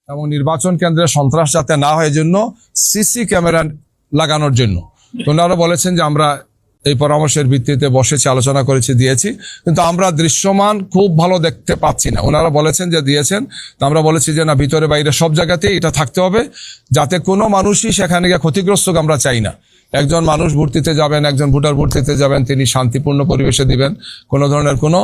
এবং নির্বাচন কেন্দ্রে সন্ত্রাস যাতে না হয় জন্য সিসি ক্যামেরা লাগানোর জন্য। ওনারা বলেছেন যে আমরা এই পরামর্শের ভিত্তিতে বসেছি, আলোচনা করেছি, দিয়েছি, কিন্তু আমরা দৃশ্যমান খুব ভালো দেখতে পাচ্ছি না। ওনারা বলেছেন যে দিয়েছেন, তো আমরা বলেছি যে না, ভিতরে বাইরে সব জায়গাতেই এটা থাকতে হবে, যাতে কোনো মানুষই সেখানে গিয়ে ক্ষতিগ্রস্ত আমরা চাই না। একজন মানুষ ভোট দিতে যাবেন, একজন ভোটার ভোট দিতে যাবেন, তিনি শান্তিপূর্ণ পরিবেশে দিবেন, কোনো ধরনের কোনো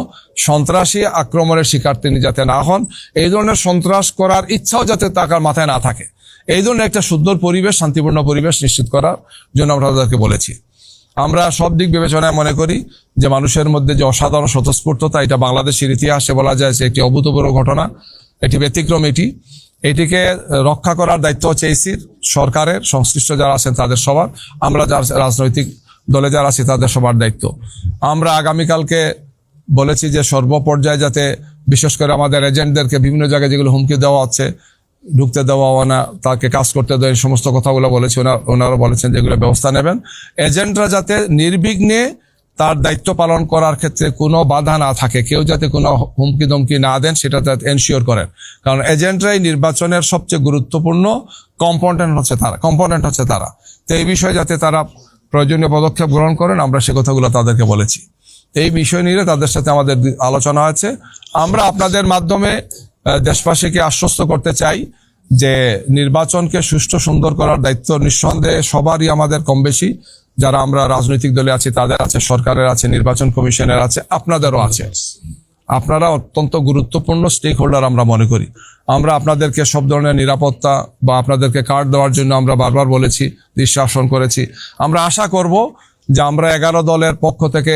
সন্ত্রাসী আক্রমণের শিকার তিনি যাতে না হন, এই ধরনের সন্ত্রাস করার ইচ্ছাও যাতে তার মাথায় না থাকে, এই ধরনের একটা সুন্দর পরিবেশ, শান্তিপূর্ণ পরিবেশ নিশ্চিত করার জন্য আমরা তাদেরকে বলেছি। আমরা সব দিক বিবেচনায় মনে করি যে মানুষের মধ্যে যে অসাধারণ স্বতঃস্ফূর্ততা, এটা বাংলাদেশের ইতিহাসে বলা যায় যে একটি অভূতপূর্ব ঘটনা, এটি ব্যতিক্রম। এটিকে রক্ষা করার দায়িত্ব হচ্ছে ইসির, সরকারের, সংশ্লিষ্ট যারা আছেন তাদের সবার, আমরা যারা রাজনৈতিক দলে যারা আছি তাদের সবার দায়িত্ব। আমরা আগামীকালকে বলেছি যে সর্বপর্যায়ে যাতে বিশেষ করে আমাদের এজেন্টদেরকে বিভিন্ন জায়গায় যেগুলো হুমকি দেওয়া হচ্ছে, ঢুকতে দেওয়া না, তাকে কাজ করতে দেওয়া, এই সমস্ত কথাগুলো বলেছি। ওনারা বলেছেন যেগুলো ব্যবস্থা নেবেন। এজেন্টরা যাতে নির্বিঘ্নে তার দায়িত্ব পালন করার ক্ষেত্রে কোনো বাধা না থাকে, কেউ যাতে কোনো হুমকি ধমকি না দেন, সেটা যাতে এনশিওর করেন। কারণ এজেন্টরাই নির্বাচনের সবচেয়ে গুরুত্বপূর্ণ কম্পোনেন্ট হচ্ছে তারা। তো এই বিষয়ে যাতে তারা প্রয়োজনীয় পদক্ষেপ গ্রহণ করেন, আমরা সে কথাগুলো তাদেরকে বলেছি। এই বিষয় নিয়ে তাদের সাথে আমাদের আলোচনা হয়েছে। আমরা আপনাদের মাধ্যমে দেশবাসীকে আশ্বস্ত করতে চাই যে নির্বাচনকে সুষ্ঠু সুন্দর করার দায়িত্ব নিঃসন্দেহে সবারই আমাদের কম বেশি, যারা আমরা রাজনৈতিক দলে আছি তাদের আছে, সরকারের আছে, নির্বাচন কমিশনের আছে, আপনাদেরও আছে। আপনারা অত্যন্ত গুরুত্বপূর্ণ স্টেক হোল্ডার আমরা মনে করি। আমরা আপনাদেরকে সব ধরনের নিরাপত্তা বা আপনাদেরকে কার্ড দেওয়ার জন্য আমরা বারবার বলেছি, দৃষ্টি আকর্ষণ করেছি। আমরা আশা করব যে আমরা 11 দলের পক্ষ থেকে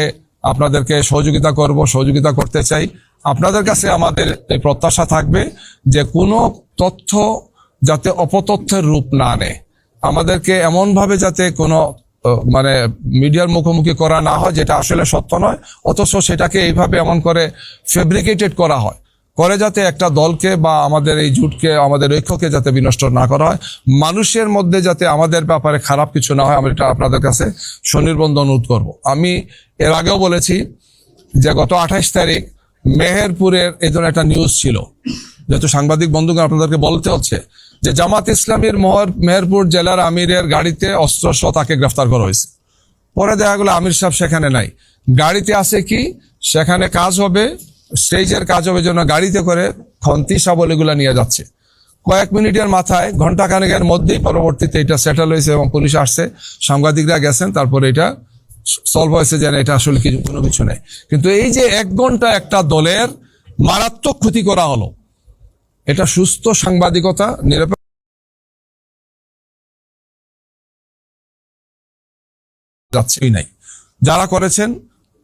আপনাদেরকে সহযোগিতা করতে চাই। আপনাদের কাছে আমাদের এই প্রত্যাশা থাকবে যে কোনো তথ্য যাতে অপতথ্যের রূপ না নেয়, আমাদেরকে এমনভাবে যাতে কোনো মিডিয়ার মুখোমুখি করা না হয় যেটা আসলে সত্য নয়, অথচ সেটাকে এইভাবে এমন করে ফেব্রিকেটেড করা হয়, যাতে একটা দলকে বা আমাদের এই জোটকে, আমাদের ঐক্যকে যাতে বিনষ্ট না করা হয়, মানুষের মধ্যে যাতে আমাদের ব্যাপারে খারাপ কিছু না হয়, আমরা এটা আপনাদের কাছে সনির্বন্ধ অনুরোধ করব। আমি এর আগেও বলেছি যে গত 28 তারিখ মেহেরপুরের এই ধরনের একটা নিউজ ছিল, যেহেতু সাংবাদিক বন্ধুগণ আপনাদেরকে বলতে হচ্ছে যে জামাত ইসলামীর মেহেরপুর জেলার আমিরের গাড়িতে অস্ত্রসহ তাকে গ্রেফতার করা হয়েছে। পরে দেখা গেল আমির সাহেব সেখানে নাই, গাড়িতে আছে কি, সেখানে কাজ হবে, স্টেজের কাজ হবে জন্য গাড়িতে করে খন্তি শাবল এগুলা নিয়ে যাচ্ছে। কয়েক মিনিটের মাথায়, ঘন্টাখানেকের মধ্যেই পরবর্তীতে এটা সেটেল হয়েছে এবং পুলিশ আসছে, সাংবাদিকরা গেছেন, তারপরে এটা সলভ হয়েছে যে এটা আসলে কোনো কিছু নেই। কিন্তু এই যে 1 ঘন্টা একটা দলের মারাত্মক ক্ষতি করা হলো, এটা সুস্থ সাংবাদিকতা, নিরপেক্ষ যাচ্ছেই নাই। যারা করেছেন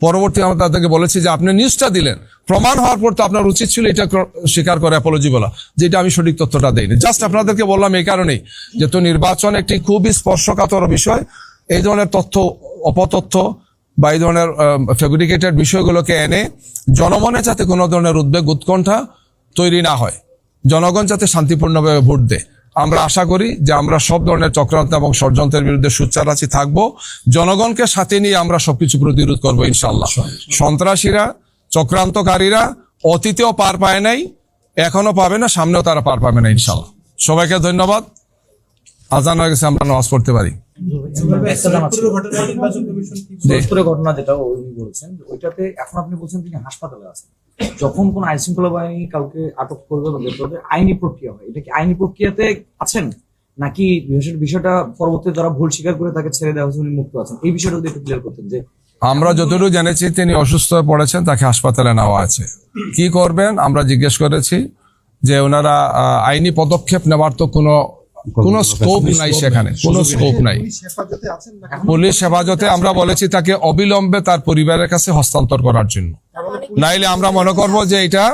পরবর্তী আমরা তাদেরকে বলেছি যে আপনি নিউজটা দিলেন, প্রমাণ হওয়ার পর তো আপনার উচিত ছিল এটা স্বীকার করে অ্যাপোলজি বলা, যেটা আমি সঠিক তথ্যটা দেইনি। জাস্ট আপনাদেরকে বললাম এই কারণেই, যেহেতু নির্বাচন একটি খুবই স্পর্শকাতর বিষয়, এই ধরনের তথ্য, অপতথ্য বা এই ধরনের ফেব্রিকেটেড বিষয়গুলোকে এনে জনমনে যাতে কোনো ধরনের উদ্বেগ, উৎকণ্ঠা তৈরি না হয়, জনগণ যাতে শান্তিপূর্ণভাবে ভোট দেয়। আমরা আশা করি যে আমরা সব ধরনের চক্রান্ত এবং ষড়যন্ত্রের বিরুদ্ধে সোচ্চার আছি, থাকবো, জনগণকে সাথে নিয়ে আমরা সবকিছু প্রতিরোধ করবো ইনশাআল্লাহ। সন্ত্রাসীরা, চক্রান্তকারীরা অতীতেও পার পায় নাই, এখনো পাবে না, সামনেও তারা পার পাবে না ইনশাআল্লাহ। সবাইকে ধন্যবাদ। আজান হয়ে গেছে, আমরা নামাজ পড়তে পারি। ঘটনা যেটা বলছেন ওইটাতে এখন আপনি বলছেন তিনি হাসপাতালে আছেন, যখন কোন আইন শৃঙ্খলা বাহিনী কাউকে আটক করবে বা গ্রেফতার করবে আইনি প্রক্রিয়া হয়, এটা কি আইনি প্রক্রিয়াতে আছেন নাকি বিষয়টা পরবর্তীতে যারা ভুল স্বীকার করে তাকে ছেড়ে দেওয়া হয়েছে, উনি মুক্ত আছেন? এই বিষয়টা যদি একটু ক্লিয়ার করতেন। যে আমরা যতটুকু জেনেছি তিনি অসুস্থ হয়ে পড়েছেন, তাকে হাসপাতালে নেওয়া আছে। কি করবেন আমরা জিজ্ঞেস করেছি যে ওনারা আইনি পদক্ষেপ নেওয়ার তো কোনো স্কোপ নাই, সেখানে কোনো স্কোপ নাই। পুলিশ হেফাজতে আমরা বলেছি তাকে অবিলম্বে তার পরিবারের কাছে হস্তান্তর করার জন্য, নাইলে আমরা মনে করব যে এটা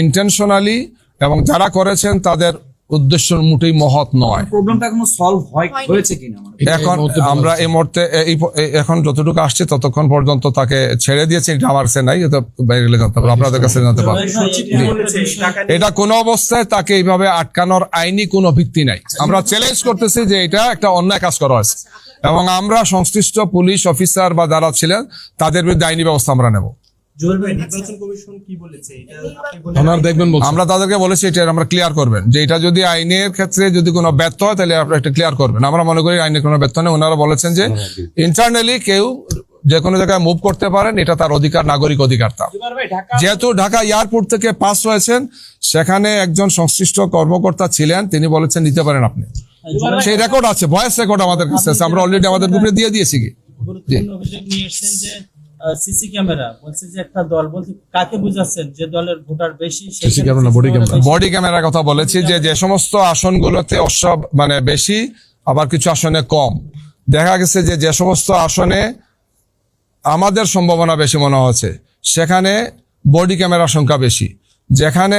ইন্টেনশনালি এবং যারা করেছেন তাদের উদ্দেশ্য মোটেই মহৎ নয়। প্রবলেমটা এখনো সলভ হয়েছে কিনা এখন আমরা এই মুহূর্তে এখন যতটুকু আসছে ততক্ষণ পর্যন্ত তাকে ছেড়ে দিয়েছে, এটা আমার কাছে নাই, এটা বাইরে জানতে পারবো, আপনাদের কাছে জানতে পারবো। এটা কোনো অবস্থায় তাকে এইভাবে আটকানোর আইনি কোনো ভিত্তি নাই। আমরা চ্যালেঞ্জ করতেছি যে এটা একটা অন্যায় কাজ করা হয়েছে এবং আমরা সংশ্লিষ্ট পুলিশ অফিসার বা যারা ছিলেন তাদের বিরুদ্ধে আইনি ব্যবস্থা আমরা নেব। জুয়েল ভাই, নির্বাচন কমিশন কি বলেছে এটা আপনি বলে ওনারা দেখবেন আমরা তাদেরকে বলেছি এটা আমরা ক্লিয়ার করবেন, যে এটা যদি আইনের ক্ষেত্রে যদি কোনো ব্যর্থ হয় তাহলে আপনারা একটা ক্লিয়ার করবেন। আমরা মনে করি আইনের কোনো ব্যর্থ নেই। ওনারা বলেছেন যে ইন্টারনালি কেউ যে কোনো জায়গায় মুভ করতে পারেন, এটা তার অধিকার, নাগরিক অধিকার তার। যেহেতু ঢাকা এয়ারপোর্ট থেকে পাস হয়েছেন, সেখানে একজন সংশ্লিষ্ট কর্মকর্তা ছিলেন, তিনি বলেছেন নিতে পারেন আপনি। সেই রেকর্ড আছে, ভয়েস রেকর্ড আমাদের কাছে আছে, আমরা অলরেডি আমাদের গ্রুপে দিয়ে দিয়েছি কি। গুরুত্বপূর্ণ অভিযোগ নিয়ে এসেছেন যে সিসি ক্যামেরা, বলছে যে একটা দল, বলছে কাকে বুঝাচ্ছেন যে দলের ভোটার বেশি? বডি ক্যামেরার কথা বলেছি, যে যে সমস্ত আসনগুলোতে অসব মানে বেশি, আবার কিছু আসনে কম। দেখা গেছে যে যে সমস্ত আসনে আমাদের সম্ভাবনা বেশি মনে হচ্ছে, সেখানে বডি ক্যামেরার সংখ্যা বেশি। যেখানে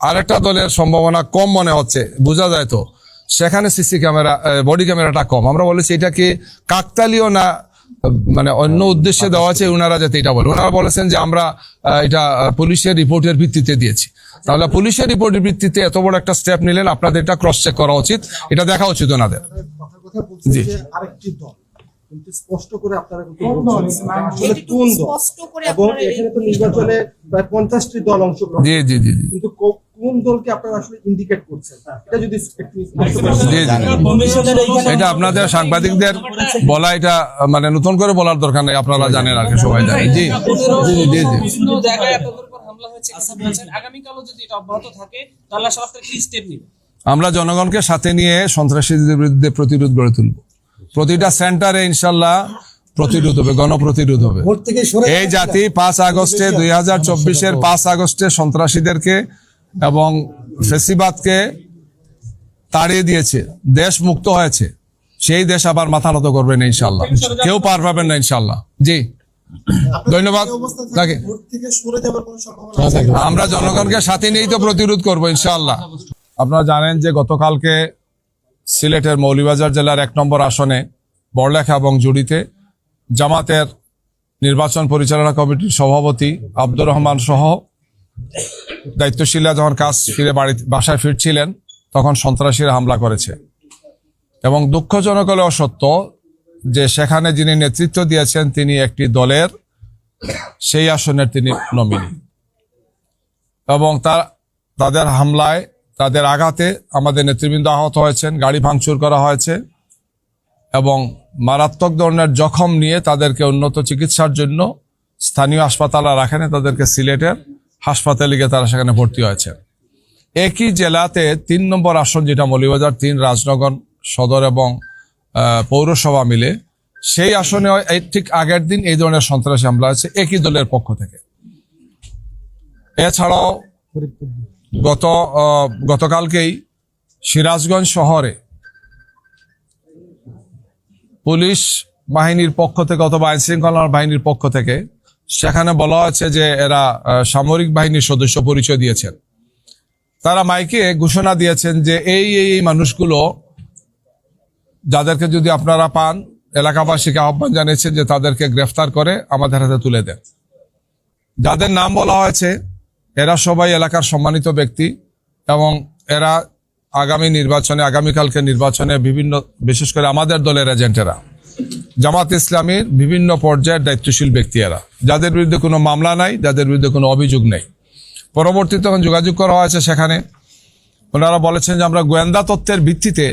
আরেকটা দলের সম্ভাবনা কম মনে হচ্ছে, বোঝা যায় তো, সেখানে সিসি ক্যামেরা, বডি ক্যামেরাটা কম। আমরা বলেছি এটা কি কাকতালীয় না মানে অন্য উদ্দেশ্যে দেওয়া আছে, ওনারা যাতে এটা বলে। ওনারা বলেছেন যে আমরা এটা পুলিশের রিপোর্টের ভিত্তিতে দিয়েছি। তাহলে পুলিশের রিপোর্টের ভিত্তিতে এত বড় একটা স্টেপ নিলেন, আপনাদের এটা ক্রস চেক করা উচিত, এটা দেখা উচিত ওনাদের। কথা বলছেন জি। যে আরেকটি দল, কিন্তু স্পষ্ট করে আপনারা কিন্তু বলছেন না আসলে কোন দল, এবং এখানে তো নির্বাচনে প্রায় 50টি দল অংশগ্রহণ, জি জি জি জি কিন্তু কোন দলকে আপনারা আসলে ইন্ডিকেট করছেন এটা যদি একটু স্পষ্ট করে জি জি। কমিশনের এইখানে এটা আপনাদের সাংবাদিকদের বলা, এটা মানে নতুন করে বলার দরকার নেই, আপনারা জানেন আর কি, সবাই জানেন। জি জি জি জি। বিভিন্ন জায়গায় এতদূর পর হামলা হয়েছে, কথা বলছেন আগামীকালও যদি এটা অব্যাহত থাকে তাহলে আসলে আপনারা কি স্টেপ নেবেন? আমরা জনগণকে সাথে নিয়ে সন্ত্রাসীদের বিরুদ্ধে প্রতিরোধ গড়ে তুলব। প্রতিটা সেন্টারে ইনশাল্লাহ প্রতিরোধ হবে, গণপ্রতিরোধ হবে। এই জাতি 5 আগস্টে 2024-এর 5 আগস্টে সন্ত্রাসীদেরকে এবং ফেসিবাদকে তাড়িয়ে দিয়েছে, দেশ মুক্ত হয়েছে। সেই দেশ আবার মাথা নত করবেন ইনশাল্লাহ, কেউ পার পাবেন না ইনশাল্লাহ। জি, ধন্যবাদ। তাকে ভোট থেকে সরে যাওয়ার কোনো সম্ভাবনা আমরা জনগণকে সাথে নিয়েই তো প্রতিরোধ করবো ইনশাআল্লাহ। আপনারা জানেন যে গতকালকে সিলেটের মৌলভীবাজার জেলার 1 নম্বর আসনে বড়লেখা এবং জুড়িতে জামাতের নির্বাচন পরিচালনা কমিটির সভাপতি আব্দুর রহমান সহ দায়িত্বশীলরা যখন কাজ ফিরে বাসায় ফিরছিলেন, তখন সন্ত্রাসীরা হামলা করেছে। এবং দুঃখজনক হলেও সত্য যে সেখানে যিনি নেতৃত্ব দিয়েছেন তিনি একটি দলের সেই আসনের তিনি নমিনি, এবং তাদের হামলায়, তাদের আঘাতে আমাদের নেতৃবৃন্দ আহত হয়েছেন, গাড়ি ভাঙচুর করা হয়েছে, এবং মারাত্মক ধরনের জখম নিয়ে তাদেরকে উন্নত চিকিৎসার জন্য স্থানীয় হাসপাতালে রাখেন, তাদেরকে সিলেটের হাসপাতালে গিয়ে তারা সেখানে ভর্তি হয়েছে। একই জেলাতে 3 নম্বর আসন, যেটা মৌলভীবাজার 3, রাজনগর সদর এবং পৌরসভা মিলে, সেই আসনে ঠিক আগের দিন এই ধরনের সন্ত্রাসী হামলা হয়েছে একই দলের পক্ষ থেকে। এছাড়াও গতকালকেই সিরাজগঞ্জ শহরে পুলিশ বাহিনীর পক্ষ থেকে অথবা আইন শৃঙ্খলা বাহিনীর পক্ষ থেকে সেখানে বলা হয়েছে যে এরা সামরিক বাহিনীর সদস্য পরিচয় দিয়েছেন। তারা মাইকে ঘোষণা দিয়েছেন যে এই মানুষগুলো যাদেরকে যদি আপনারা পান, এলাকাবাসীকে আহ্বান জানিয়েছেন যে তাদেরকে গ্রেফতার করে আমাদের হাতে তুলে দেন। যাদের নাম বলা হয়েছে এরা সবাই এলাকার সম্মানিত ব্যক্তি, এবং এরা আগামীকালকে নির্বাচনে বিভিন্ন, বিশেষ করে আমাদের দলের এজেন্টেরা, জামাত ইসলামীর বিভিন্ন পর্যায়ের দায়িত্বশীল ব্যক্তি এরা, যাদের বিরুদ্ধে কোনো মামলা নাই, যাদের বিরুদ্ধে কোনো অভিযোগ নেই। পরবর্তীতে যখন যোগাযোগ করা হয়েছে, সেখানে ওনারা বলেছেন যে আমরা গোয়েন্দা তথ্যের ভিত্তিতে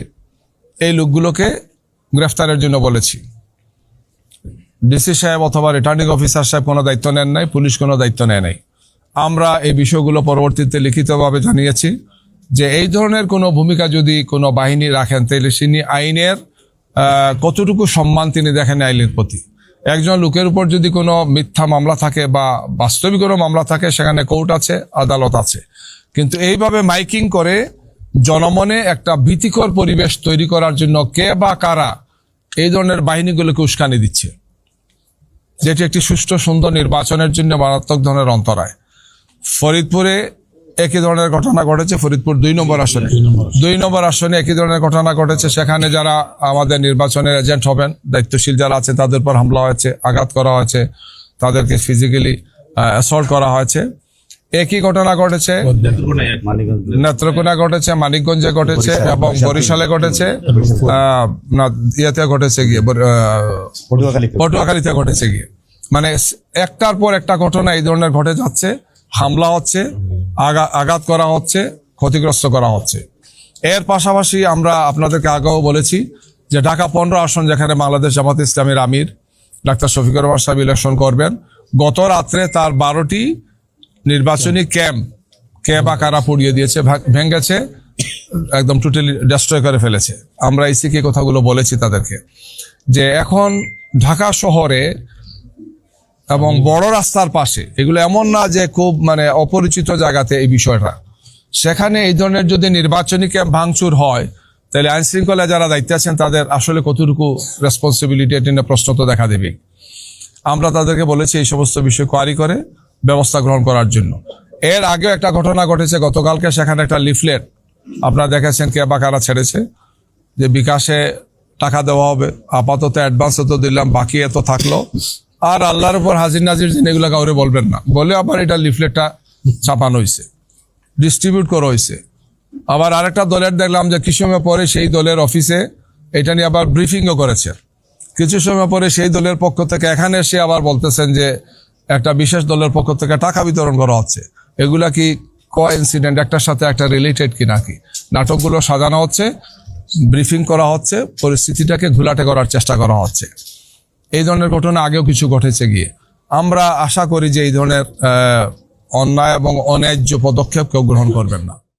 এই লোকগুলোকে গ্রেফতারের জন্য বলেছি। ডিসি সাহেব অথবা রিটার্নিং অফিসার সাহেব কোনো দায়িত্ব নেন নাই, পুলিশ কোনো দায়িত্ব নেয় নাই। আমরা এই বিষয়গুলো পরবর্তীতে লিখিতভাবে জানিয়েছি যে এই ধরনের কোনো ভূমিকা যদি কোনো বাহিনী রাখেন, তাহলে তিনি আইনের কতটুকু সম্মান তিনি দেখেন আইনের প্রতি। একজন লোকের উপর যদি কোনো মিথ্যা মামলা থাকে বা বাস্তবিক কোনো মামলা থাকে, সেখানে কোর্ট আছে, আদালত আছে, কিন্তু এইভাবে মাইকিং করে জনমনে একটা ভীতিকর পরিবেশ তৈরি করার জন্য কে বা কারা এই ধরনের বাহিনীগুলোকে উস্কানি দিচ্ছে, যেটি একটি সুষ্ঠু সুন্দর নির্বাচনের জন্য মারাত্মক ধরনের অন্তরায়। ফরিদপুরে একই ধরনের ঘটনা ঘটেছে, ফরিদপুর 2 নম্বর আসনে 2 নম্বর আসনে একই ধরনের ঘটনা ঘটেছে। সেখানে যারা আমাদের নির্বাচনের এজেন্ট হবেন, দায়িত্বশীল যারা আছেন, তাদের উপর হামলা হয়েছে, আঘাত করা হয়েছে, তাদেরকে ফিজিক্যালি অ্যাসল্ট করা হয়েছে। একই ঘটনা ঘটেছে নেত্রকোনা ঘটেছে, মানিকগঞ্জে ঘটেছে, এবং বরিশালে ঘটেছে, ইয়েতে ঘটেছে গিয়ে, পটুয়াখালীতে ঘটেছে গিয়ে। মানে একটার পর একটা ঘটনা এই ধরনের ঘটে যাচ্ছে, হামলা হচ্ছে, আঘাত করা হচ্ছে, ক্ষতিগ্রস্ত করা হচ্ছে। এর পাশাপাশি আমরা আপনাদেরকে আগেও বলেছি যে ঢাকা 15 আসন যেখানে বাংলাদেশ জামাত ইসলামীর আমির ডাক্তার শফিকুর রহমান সাহেব ইলেকশন করবেন, গত রাত্রে তার 12টি নির্বাচনী ক্যাম্প আকারা পুড়িয়ে দিয়েছে, ভেঙেছে, একদম টোটালি ডিস্ট্রয় করে ফেলেছে। আমরা ইসিকে কথাগুলো বলেছি তাদেরকে যে এখন ঢাকা শহরে এবং বড় রাস্তার পাশে, এগুলো এমন না যে খুব মানে অপরিচিত জায়গাতে এই বিষয়টা, সেখানে এই ধরনের যদি নির্বাচনী ক্যাম্প ভাঙচুর হয় তাহলে আইন শৃঙ্খলা যারা দায়িত্বে আছেন তাদের আসলে কতটুকু রেসপন্সিবিলিটি এটা নিয়ে প্রশ্ন তো দেখা দেবে। আমরা তাদেরকে বলেছি এই সমস্ত বিষয় কোয়ারি করে ব্যবস্থা গ্রহণ করার জন্য। এর আগেও একটা ঘটনা ঘটেছে গতকালকে, সেখানে একটা লিফলেট আপনারা দেখেছেন কে বা কারা ছেড়েছে যে বিকাশে টাকা দেওয়া হবে, আপাতত অ্যাডভান্স তো দিলাম, বাকি এত থাকলো, আর আল্লাহর উপর হাজির নাজির দিন এগুলো কাউরে বলবেন না বলে আবার এটা লিফলেটটা ছাপানো হয়েছে, ডিস্ট্রিবিউট করা হয়েছে। আবার আরেকটা দলের দেখলাম যে কিছু সময় পরে সেই দলের অফিসে এটা নিয়ে আবার ব্রিফিংও করেছে। কিছু সময় পরে সেই দলের পক্ষ থেকে এখানে এসে আবার বলতেছেন যে একটা বিশেষ দলের পক্ষ থেকে টাকা বিতরণ করা হচ্ছে। এগুলা কি কোইন্সিডেন্ট, একটার সাথে একটা রিলেটেড কি নাকি? নাটকগুলো সাজানো হচ্ছে, ব্রিফিং করা হচ্ছে, পরিস্থিতিটাকে ঘোলাটে করার চেষ্টা করা হচ্ছে। এই ধরনের ঘটনা আগেও কিছু ঘটেছে গিয়ে। আমরা আশা করি যে এই ধরনের অন্যায় এবং অন্যায্য পদক্ষেপ কেউ গ্রহণ করবেন না।